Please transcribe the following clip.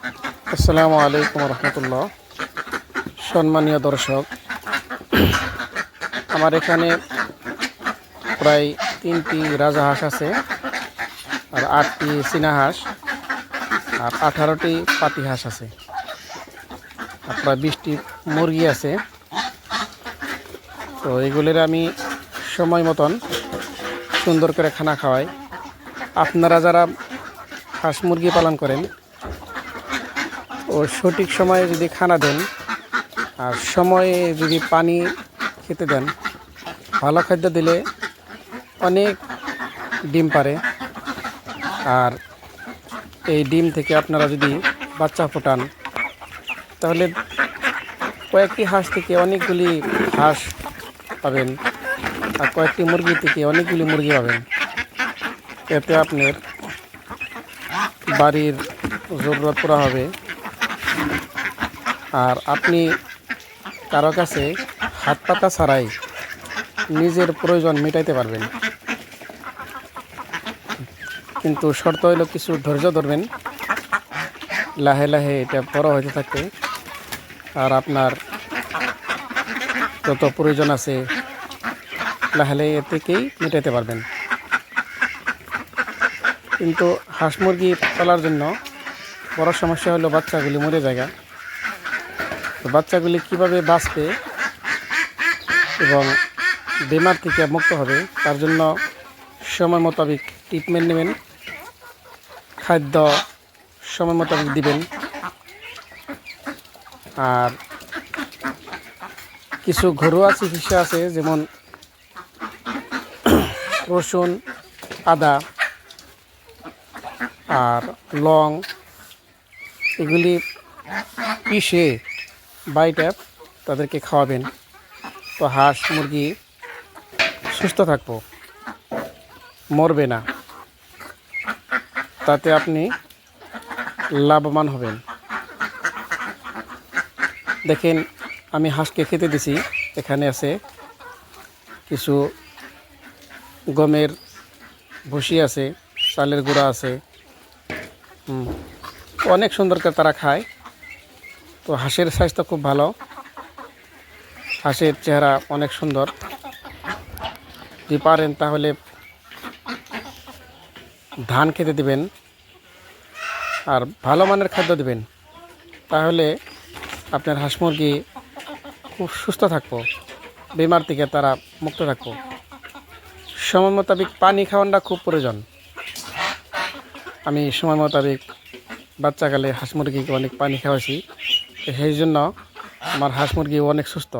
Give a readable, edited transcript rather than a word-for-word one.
আসসালামু আলাইকুম রহমতুল্লাহ। সম্মানীয় দর্শক, আমার এখানে প্রায় 3টি রাজাহাঁস আছে, আর 8টি চীনা হাঁস, আর 18টি পাতি হাঁস আছে, আর প্রায় 20টি মুরগি আছে। তো এগুলোর আমি সময় মতন সুন্দর করে খানা খাওয়াই। আপনারা যারা হাঁস মুরগি পালন করেন, ও সঠিক সময়ে যদি খানা দেন আর সময়ে যদি পানি খেতে দেন, ভালো খাদ্য দিলে অনেক ডিম পারে। আর এই ডিম থেকে আপনারা যদি বাচ্চা ফোটান, তাহলে কয়েকটি হাঁস থেকে অনেকগুলি হাঁস পাবেন, আর কয়েকটি মুরগি থেকে অনেকগুলি মুরগি পাবেন। এতে আপনার বাড়ির জরুরত পুরা হবে, আর আপনি কারো কাছে হাত পাতা ছাড়াই নিজের প্রয়োজন মেটাইতে পারবেন। কিন্তু শর্ত হইল কিছু ধৈর্য ধরবেন, লাহে লাহে এটা বড় হতে থাকবে, আর আপনার যত প্রয়োজন আছে লাহে লাহে এ থেকেই মেটাইতে পারবেন। কিন্তু হাঁস মুরগি পালার জন্য বড় সমস্যা হলো বাচ্চাগুলি মরে যায়। তো বাচ্চাগুলি কীভাবে বাঁচবে এবং বেমার থেকে মুক্ত হবে, তার জন্য সময় মোতাবেক ট্রিটমেন্ট নেবেন, খাদ্য সময় মোতাবেক দিবেন, আর কিছু ঘরোয়া চিকিৎসা আছে, যেমন রসুন, আদা আর লং, এগুলি পিষে বাইটা তাদেরকে খাওয়াবেন। তো হাঁস মুরগি সুস্থ থাকবো, মরবে না, তাতে আপনি লাভবান হবেন। দেখেন, আমি হাঁসকে খেতে দিছি, এখানে আছে কিছু গমের ভুসি আছে, চালের গুঁড়া আছে, অনেক সুন্দর করে তারা খায়। তো হাঁসের স্বাস্থ্য খুব ভালো, হাঁসের চেহারা অনেক সুন্দর। যদি পারেন তাহলে ধান খেতে দিবেন, আর ভালো মানের খাদ্য দিবেন, তাহলে আপনার হাঁস মুরগি খুব সুস্থ থাকবো, বেমার থেকে তারা মুক্ত থাকবো। সময় মোতাবেক পানি খাওয়ানোটা খুব প্রয়োজন। আমি সময় মোতাবেক বাচ্চাকালে হাঁস মুরগিকে অনেক পানি খাওয়াছি, সেই জন্য আমার হাঁস মুরগি অনেক সুস্থ।